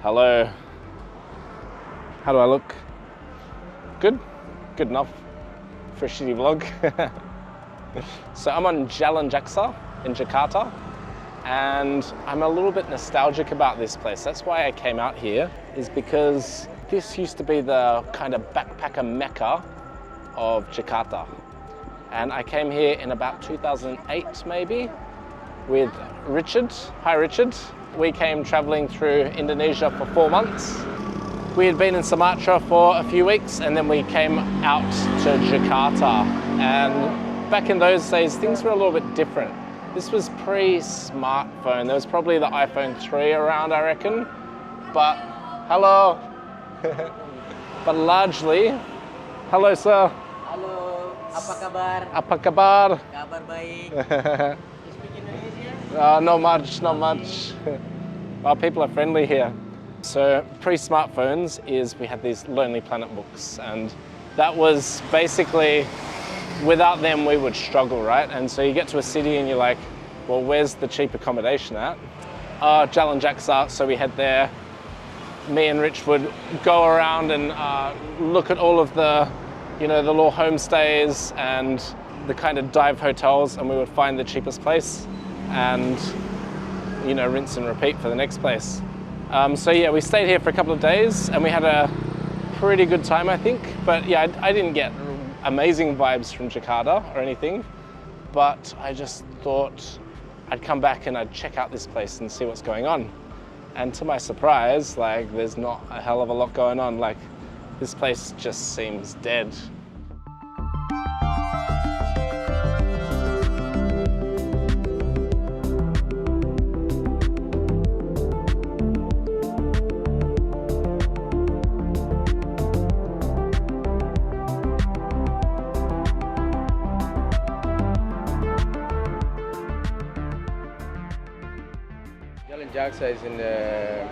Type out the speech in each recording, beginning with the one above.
Hello. How do I look? Good? Good enough for a shitty vlog. So I'm on Jalan Jaksa in Jakarta, and I'm a little bit nostalgic about this place. That's why I came out here, is because this used to be the kind of backpacker mecca of Jakarta. And I came here in about 2008 maybe with Richard. Hi Richard. We came traveling through Indonesia for 4 months. We had been in Sumatra for a few weeks and then we came out to Jakarta. And back in those days, things were a little bit different. This was pre-smartphone. There was probably the iPhone 3 around, I reckon. But, hello. But largely, hello sir. Halo, apa kabar? Apa kabar? Kabar baik. You speak Indonesian? Not much, not much. Well, people are friendly here. So pre-smartphones is we had these Lonely Planet books, and that was basically, without them we would struggle, right? And so you get to a city and you're like, well, where's the cheap accommodation at? Jalan Jaksa, so we head there. Me and Rich would go around and look at all of the, the little homestays and the kind of dive hotels, and we would find the cheapest place and, rinse and repeat for the next place. So yeah, we stayed here for a couple of days and we had a pretty good time, I think. But yeah, I didn't get amazing vibes from Jakarta or anything, but I just thought I'd come back and I'd check out this place and see what's going on. And to my surprise, there's not a hell of a lot going on. This place just seems dead. Jalan Jaksa is in the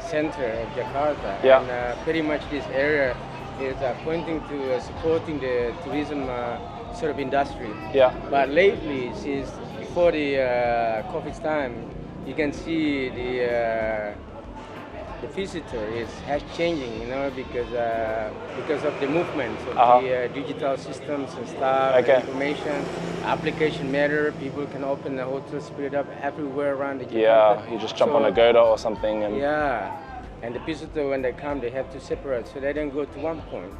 center of Jakarta, Yeah. and pretty much this area is pointing to supporting the tourism sort of industry. Yeah. But lately, since before the COVID time, you can see the visitor has changing, because of the movement of the digital systems and stuff, Okay. information, application matter. People can open the hotel speed up everywhere around the Jakarta. Yeah, you just jump on a Goda or something and... Yeah, and the visitor, when they come, they have to separate so they don't go to one point.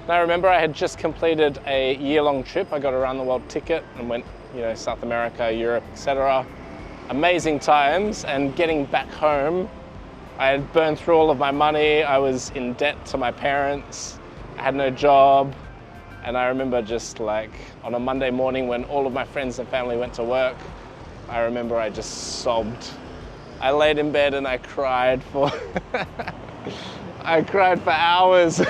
I remember I had just completed a year-long trip. I got a around the world ticket and went, South America, Europe, etc. Amazing times, and getting back home, I had burned through all of my money. I was in debt to my parents. I had no job. And I remember just on a Monday morning when all of my friends and family went to work, I remember I just sobbed. I laid in bed and I cried for, I cried for hours.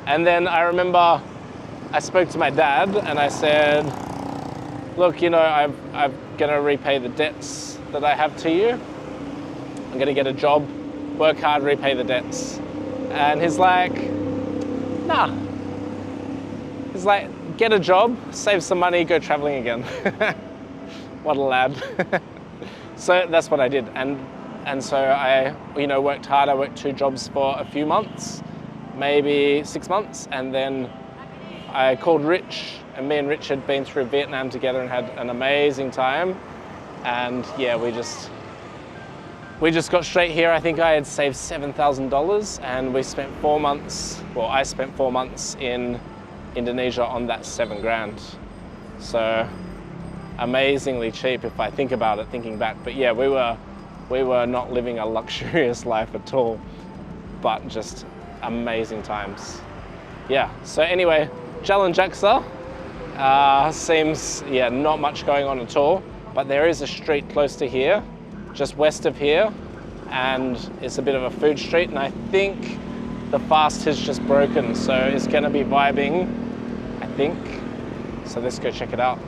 And then I remember I spoke to my dad and I said, look, I'm gonna repay the debts that I have to you. I'm gonna get a job, work hard, repay the debts. And he's like, nah. He's like, get a job, save some money, go traveling again. What a lad. So that's what I did. And so I, worked hard. I worked 2 jobs for a few months, maybe 6 months. And then I called Rich, and me and Rich had been through Vietnam together and had an amazing time. And yeah, we just got straight here. I think I had saved $7,000 and we spent 4 months, I spent 4 months in Indonesia on that $7,000. So amazingly cheap if I think about it, thinking back. But yeah, we were not living a luxurious life at all, but just amazing times. Yeah, so anyway, Jalan Jaksa seems, not much going on at all, but there is a street close to here, just west of here, and it's a bit of a food street, and I think the fast has just broken, so it's gonna be vibing, I think. So let's go check it out.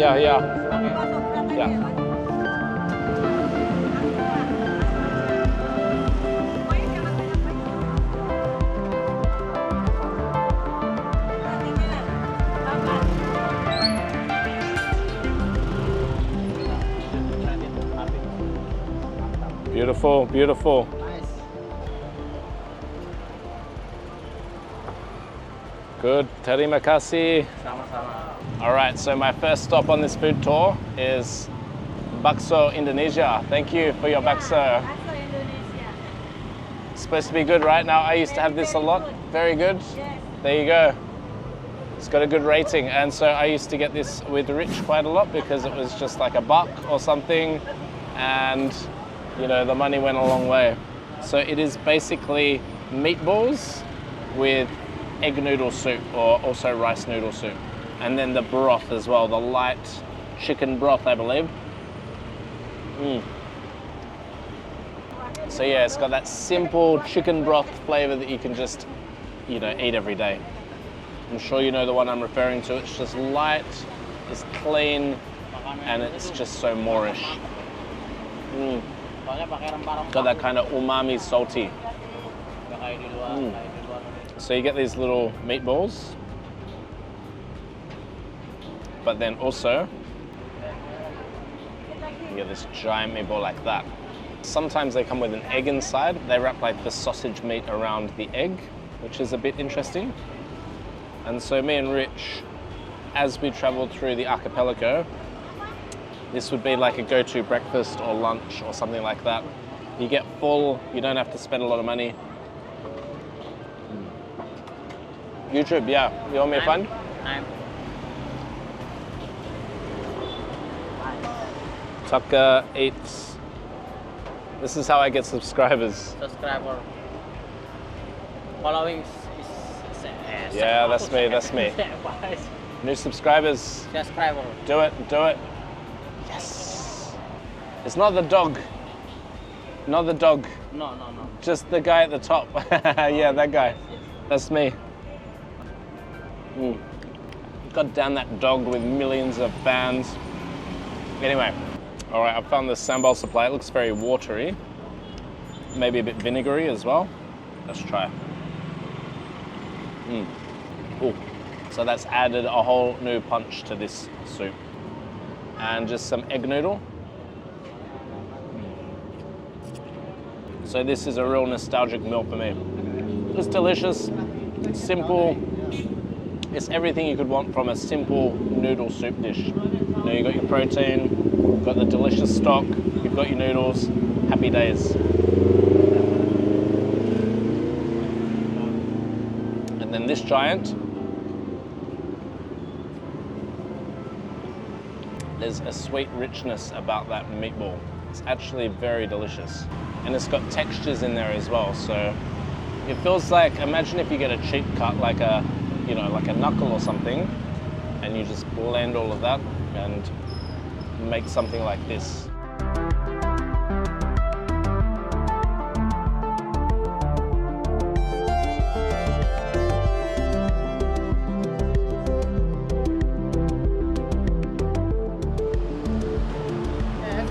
Yeah, yeah. Yeah. Beautiful, beautiful. Good, terima kasih. All right, so my first stop on this food tour is Bakso, Indonesia. Thank you for your bakso. Bakso Indonesia. It's supposed to be good, right? Now, I used to have this a lot. Very good. Yes. There you go. It's got a good rating. And so I used to get this with Rich quite a lot because it was just like $1 or something. And, you know, the money went a long way. So it is basically meatballs with egg noodle soup or also rice noodle soup. And then the broth as well, the light chicken broth, I believe. So yeah, it's got that simple chicken broth flavor that you can just, you know, eat every day. I'm sure you know the one I'm referring to. It's just light, it's clean, and it's just so Moorish. Got that kind of umami salty. So you get these little meatballs, but then also you get this giant meatball like that. Sometimes they come with an egg inside. They wrap like the sausage meat around the egg, which is a bit interesting. And so me and Rich, as we traveled through the archipelago, this would be like a go-to breakfast or lunch or something like that. You get full, you don't have to spend a lot of money. YouTube, yeah. You want me to find? Tucker eats. This is how I get subscribers. Subscriber. Following is Yeah, that's me, that's me. New subscribers. Subscriber. Do it, do it. Yes. It's not the dog. Not the dog. No. Just the guy at the top. Yeah, that guy. That's me. God damn that dog with millions of fans. Anyway, all right, I found this sambal supply. It looks very watery. Maybe a bit vinegary as well. Let's try. Ooh. So that's added a whole new punch to this soup. And just some egg noodle. So this is a real nostalgic meal for me. It's delicious, it's simple. It's everything you could want from a simple noodle soup dish. You know, you've got your protein, you've got the delicious stock, you've got your noodles, happy days. And then this giant, there's a sweet richness about that meatball. It's actually very delicious. And it's got textures in there as well. So it feels like, imagine if you get a cheap cut like a, you know, like a knuckle or something, and you just blend all of that and make something like this.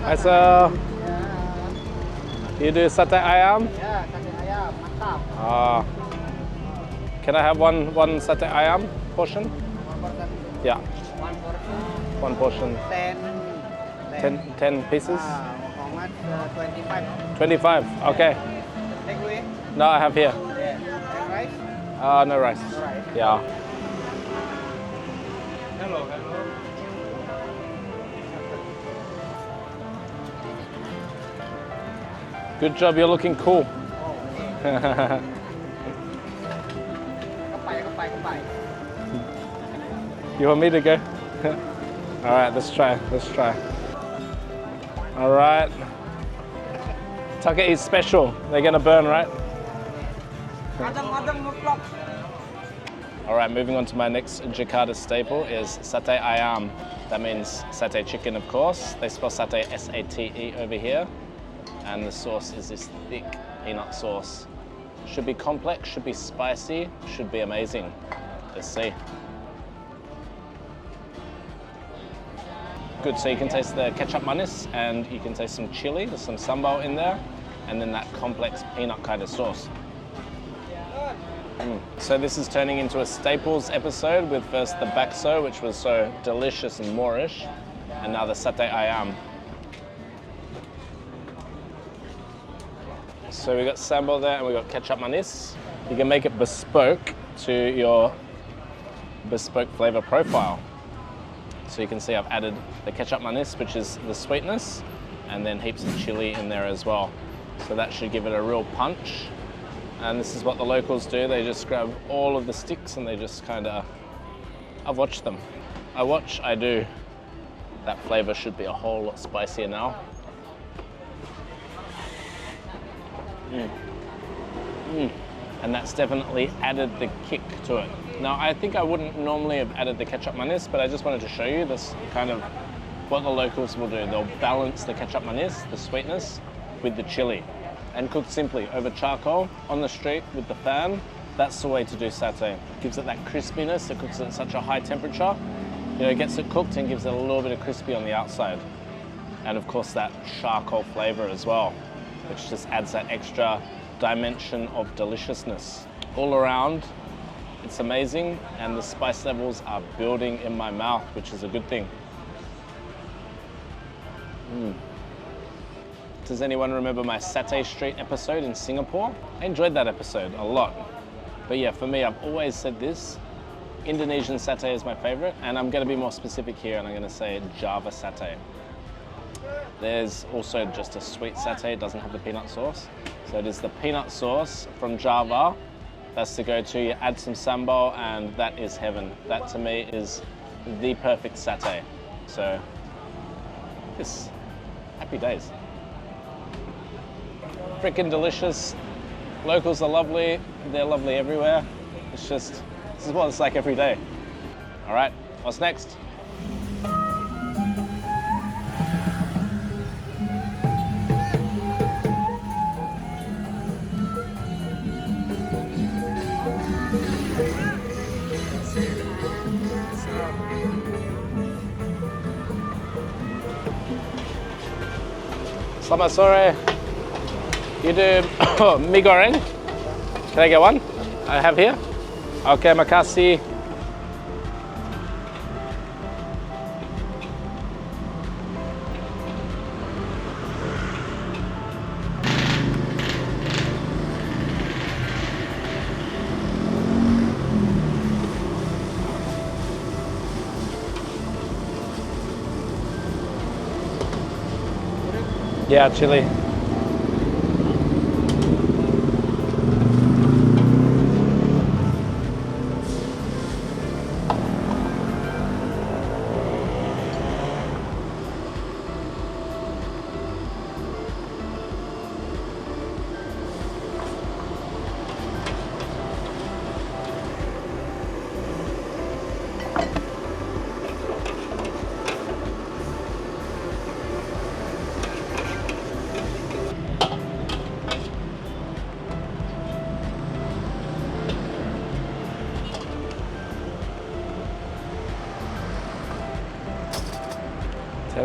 Hi sir. You do satay ayam? Yeah, satay ayam, mantap. Can I have one satay ayam portion? One portion. Yeah, One one portion. portion. 10 pieces? How much? 25. 25, okay. Take away. No, I have here. Yeah. And rice? No rice. No rice. Yeah. Hello. Good job, you're looking cool. Kepai. You want me to go? All right, let's try. All right. Tucker is special. They're gonna burn, right? All right, moving on to my next Jakarta staple is satay ayam. That means satay chicken, of course. They spell satay S-A-T-E over here. And the sauce is this thick peanut sauce. Should be complex, should be spicy, should be amazing. Let's see. Good, so you can taste the ketchup manis and you can taste some chili, there's some sambal in there, and then that complex peanut kind of sauce. So this is turning into a staples episode with first the bakso, which was so delicious and Moorish, and now the satay ayam. So we got sambal there and we got ketchup manis. You can make it bespoke to your bespoke flavor profile. So you can see I've added the ketchup manis, which is the sweetness, and then heaps of chili in there as well. So that should give it a real punch. And this is what the locals do. They just grab all of the sticks and they just kind of, I've watched them. I watch, I do. That flavor should be a whole lot spicier now. And that's definitely added the kick to it. Now, I think I wouldn't normally have added the ketchup manis, but I just wanted to show you this kind of what the locals will do. They'll balance the ketchup manis, the sweetness, with the chili, and cook simply over charcoal on the street with the fan. That's the way to do satay. It gives it that crispiness. It cooks it at such a high temperature. You know, it gets it cooked and gives it a little bit of crispy on the outside. And of course that charcoal flavor as well, which just adds that extra dimension of deliciousness. All around, it's amazing, and the spice levels are building in my mouth, which is a good thing. Does anyone remember my Sate Street episode in Singapore? I enjoyed that episode a lot. But yeah, for me, I've always said this, Indonesian satay is my favorite, and I'm gonna be more specific here, and I'm gonna say Java satay. There's also just a sweet satay, it doesn't have the peanut sauce. So it is the peanut sauce from Java, that's the go-to. You add some sambal and that is heaven. That to me is the perfect satay. So, this, happy days. Freaking delicious. Locals are lovely, they're lovely everywhere. It's just, this is what it's like every day. All right, what's next? Selamat sore. You do mie goreng? Can I get one? I have here. Okay, makasih. Yeah, chili.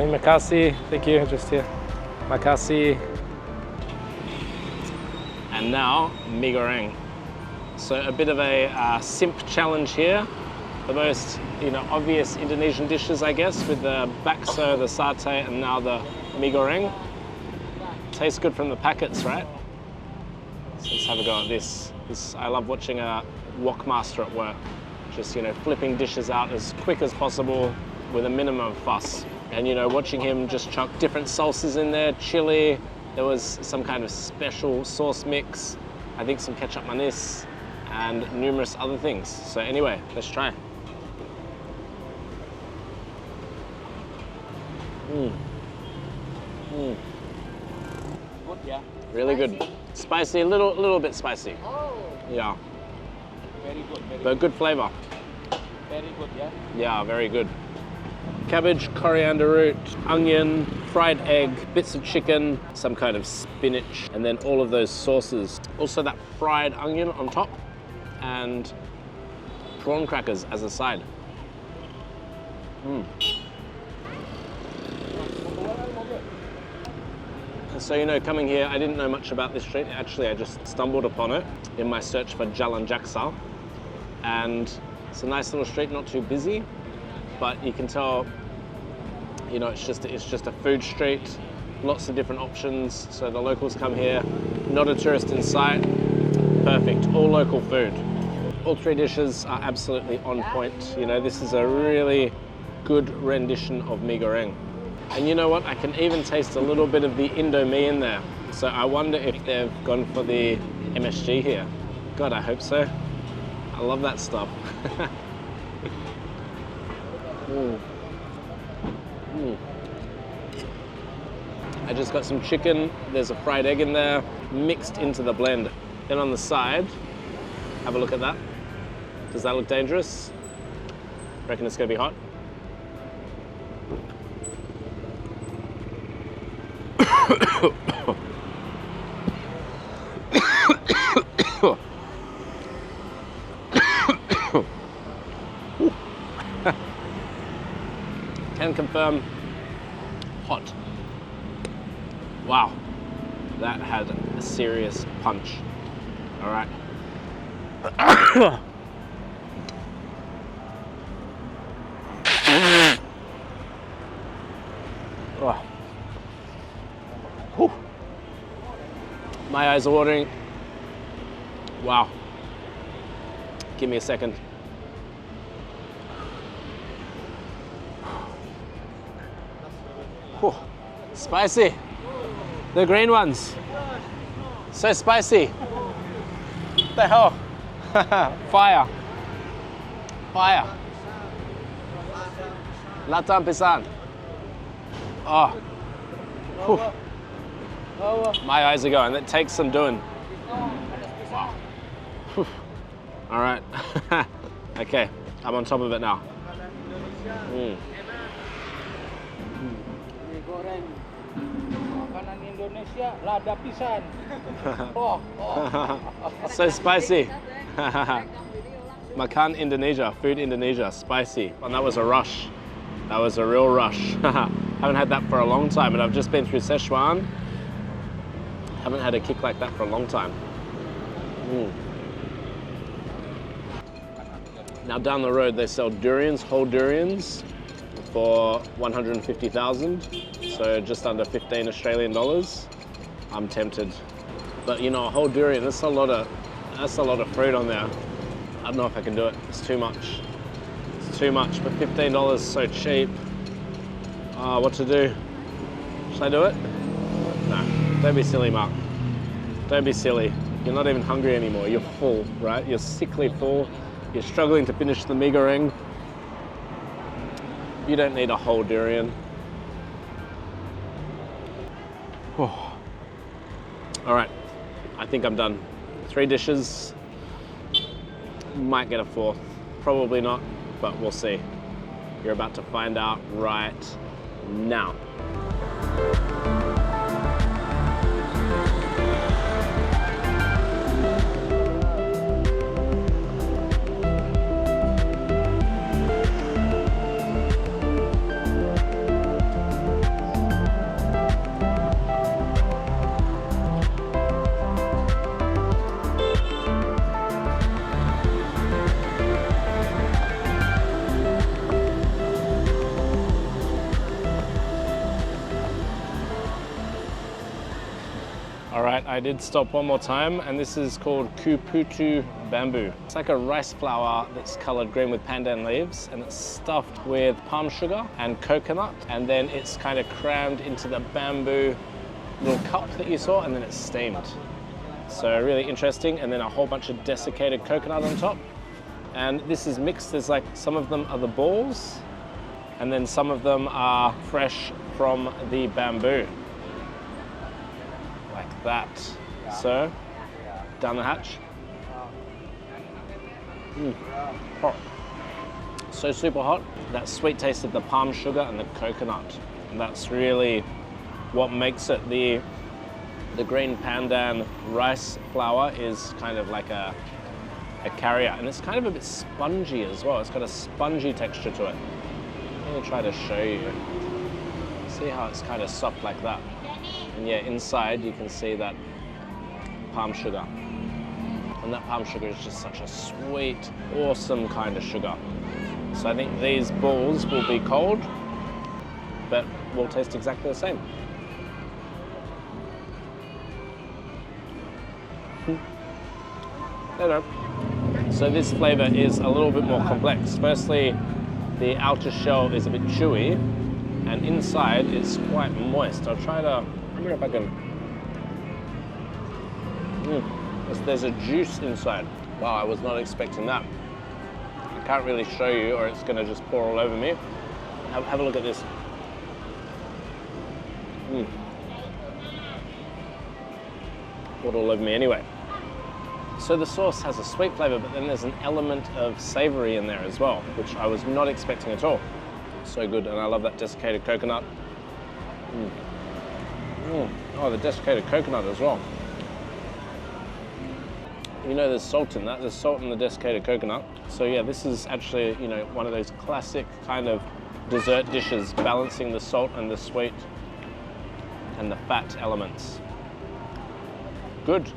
Makasih, thank you, just here. Makasih. And now, mie goreng. So a bit of a simp challenge here. The most, obvious Indonesian dishes, I guess, with the bakso, the satay, and now the mie goreng. Tastes good from the packets, right? So let's have a go at this. I love watching a wok master at work. Just, flipping dishes out as quick as possible with a minimum of fuss. And watching him just chuck different salsas in there, chili, there was some kind of special sauce mix, I think some ketchup manis, and numerous other things. So anyway, let's try. Good, yeah. Really good. Spicy, a little bit spicy. Oh. Yeah. Very good. But good flavor. Very good, yeah. Yeah, very good. Cabbage, coriander root, onion, fried egg, bits of chicken, some kind of spinach, and then all of those sauces. Also that fried onion on top, and prawn crackers as a side. So, you know, coming here, I didn't know much about this street. Actually, I just stumbled upon it in my search for Jalan Jaksa. And it's a nice little street, not too busy, but you can tell, you know, it's just a food street, lots of different options. So the locals come here, not a tourist in sight, perfect, all local food. All three dishes are absolutely on point. You know, this is a really good rendition of mee goreng. And you know what? I can even taste a little bit of the Indomie in there. So I wonder if they've gone for the MSG here. God, I hope so. I love that stuff. I just got some chicken. There's a fried egg in there, mixed into the blend. Then on the side, have a look at that. Does that look dangerous? Reckon it's gonna be hot? Can confirm, hot. Wow, that had a serious punch. All right. Oh. Whew. My eyes are watering. Wow. Give me a second. Whew. Spicy. The green ones. So spicy. What the hell? Fire. Fire. Latam pisan. Oh. Whew. My eyes are going. That takes some doing. Wow. Whew. All right. Okay, I'm on top of it now. Goreng. Makanan Indonesia lada pisan. Oh, oh. So spicy. Makan Indonesia, food Indonesia, spicy. And that was a rush. That was a real rush. Haven't had that for a long time, and I've just been through Szechuan. Haven't had a kick like that for a long time. Now down the road they sell durians, whole durians, for 150,000, so just under 15 Australian dollars. I'm tempted, but you know, a whole durian, that's a lot of fruit on there. I don't know if I can do it. It's too much. It's too much, but $15 is so cheap. What to do? Should I do it? No, don't be silly, Mark. Don't be silly. You're not even hungry anymore. You're full, right? You're sickly full. You're struggling to finish the mee goreng. You don't need a whole durian. Oh. All right, I think I'm done. 3 dishes. Might get a 4th. Probably not, but we'll see. You're about to find out right now. I did stop one more time, and this is called kuputu bamboo. It's like a rice flour that's colored green with pandan leaves, and it's stuffed with palm sugar and coconut, and then it's kind of crammed into the bamboo little cup that you saw, and then it's steamed. So really interesting, and then a whole bunch of desiccated coconut on top. And this is mixed. There's like, some of them are the balls, and then some of them are fresh from the bamboo. Like that. So, down the hatch. Hot. So super hot. That sweet taste of the palm sugar and the coconut. And that's really what makes it. The green pandan rice flour is kind of like a carrier, and it's kind of a bit spongy as well. It's got a spongy texture to it. Let me try to show you. See how it's kind of soft like that. And yeah, inside you can see that palm sugar. And that palm sugar is just such a sweet, awesome kind of sugar. So I think these balls will be cold, but will taste exactly the same. No. So this flavor is a little bit more complex. Firstly, the outer shell is a bit chewy, and inside it's quite moist. I'll try to, I don't know if I can. There's a juice inside. Wow, I was not expecting that. I can't really show you, or it's gonna just pour all over me. Have a look at this. Poured all over me anyway. So the sauce has a sweet flavor, but then there's an element of savory in there as well, which I was not expecting at all. So good, and I love that desiccated coconut. Oh, the desiccated coconut as well. You know, there's salt in that. There's salt in the desiccated coconut. So yeah, this is actually, you know, one of those classic kind of dessert dishes, balancing the salt and the sweet and the fat elements. Good.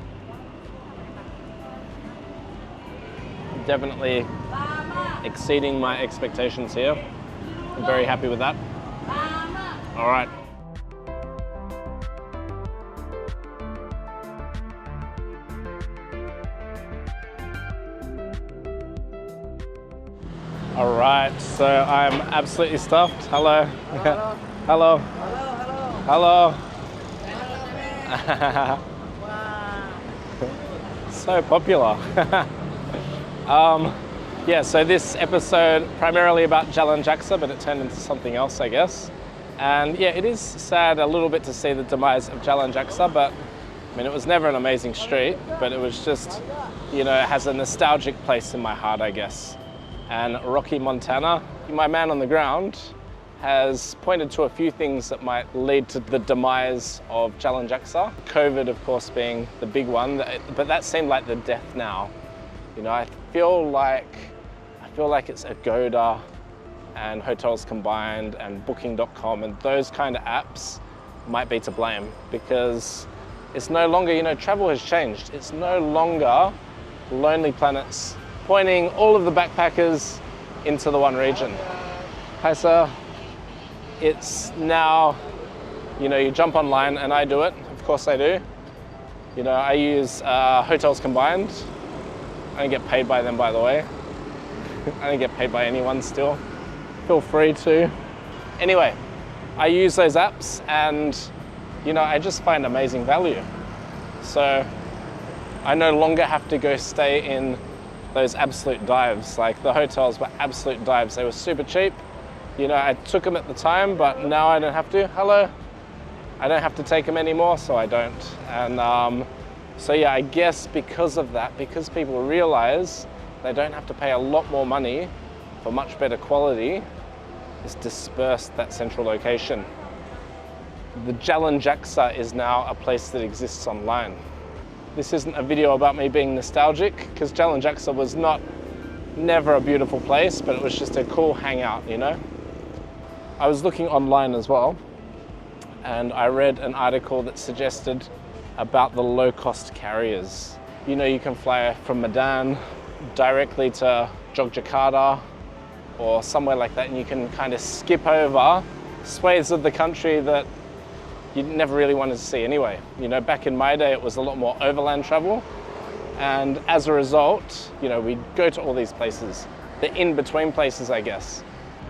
Definitely exceeding my expectations here. I'm very happy with that. All right. All right, so I'm absolutely stuffed. Hello. Hello. Hello. Hello. Hello. So popular. Yeah, so this episode primarily about Jalan Jaksa, but it turned into something else, I guess. And yeah, it is sad a little bit to see the demise of Jalan Jaksa, but I mean, it was never an amazing street, but it was just, you know, it has a nostalgic place in my heart, I guess. And Rocky Montana, my man on the ground, has pointed to a few things that might lead to the demise of Jalan Jaksa. COVID, of course, being the big one, but that seemed like the death now. You know, I feel like it's Agoda and Hotels Combined and Booking.com and those kind of apps might be to blame, because it's no longer, you know, travel has changed. It's no longer Lonely Planets pointing all of the backpackers into the one region. Hi, sir. It's now, you know, you jump online, and I do it. Of course I do. You know, I use Hotels Combined. I don't get paid by them, by the way. I don't get paid by anyone still. Feel free to. Anyway, I use those apps, and, you know, I just find amazing value. So I no longer have to go stay in those absolute dives. Like, the hotels were absolute dives. They were super cheap. You know, I took them at the time, but now I don't have to. Hello. I don't have to take them anymore, so I don't. And so yeah, I guess because of that, because people realize they don't have to pay a lot more money for much better quality, it's dispersed that central location. The Jalan Jaksa is now a place that exists online. This isn't a video about me being nostalgic, because Jalan Jaksa was never a beautiful place, but it was just a cool hangout, you know? I was looking online as well, and I read an article that suggested about the low-cost carriers. You know, you can fly from Medan directly to Jakarta or somewhere like that, and you can kind of skip over swathes of the country that you never really wanted to see anyway. You know, back in my day, it was a lot more overland travel, and as a result, you know, we'd go to all these places, the in-between places, I guess.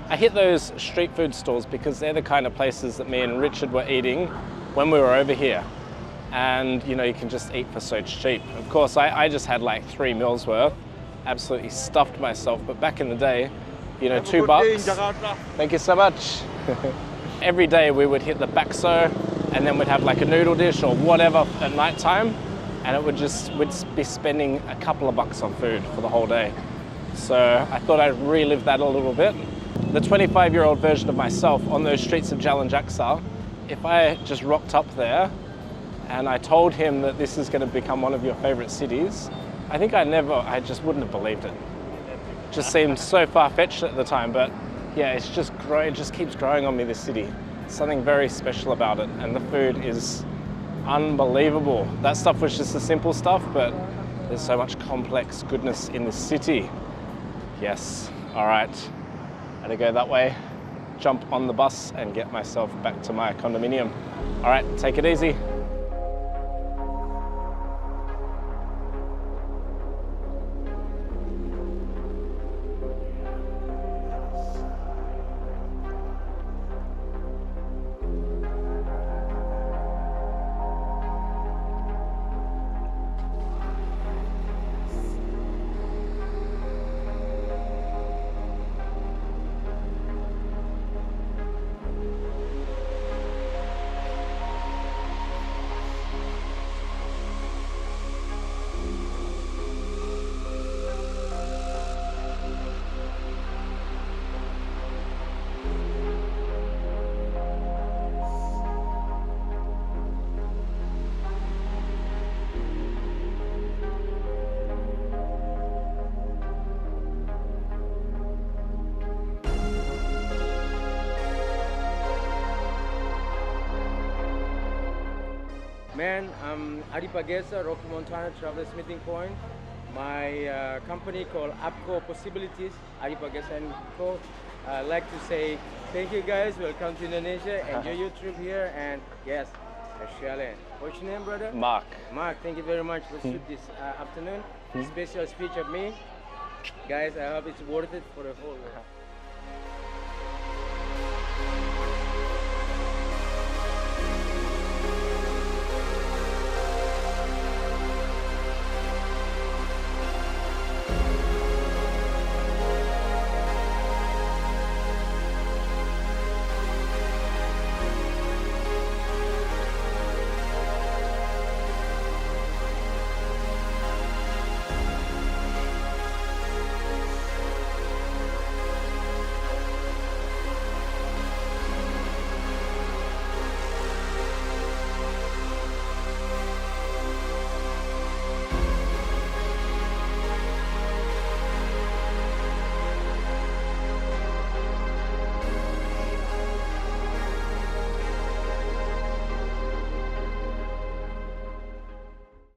I hit those street food stores because they're the kind of places that me and Richard were eating when we were over here. And, you know, you can just eat for so cheap. Of course, I just had like 3 meals worth, absolutely stuffed myself. But back in the day, you know, $2. Jakarta. Thank you so much. Every day we would hit the Bakso, and then we'd have like a noodle dish or whatever at night time. And it we'd be spending a couple of bucks on food for the whole day. So I thought I'd relive that a little bit. The 25-year-old version of myself on those streets of Jalan Jaksa, if I just rocked up there and I told him that this is going to become one of your favorite cities, I think I just wouldn't have believed it. It just seemed so far-fetched at the time, but yeah, it just keeps growing on me, this city. Something very special about it, and the food is unbelievable. That stuff was just the simple stuff, but there's so much complex goodness in this city. Yes, all right. I had to go that way, jump on the bus and get myself back to my condominium. All right, take it easy. Man, I'm Adi Pagesa, Rocky Montana Travelers Meeting Point. My company called Apco Possibilities, Adi Pagesa and Co. I'd like to say thank you guys, welcome to Indonesia, enjoy your trip here, and yes, Jalan. What's your name, brother? Mark. Mark, thank you very much for shoot this afternoon. Special speech of me. Guys, I hope it's worth it for the whole world.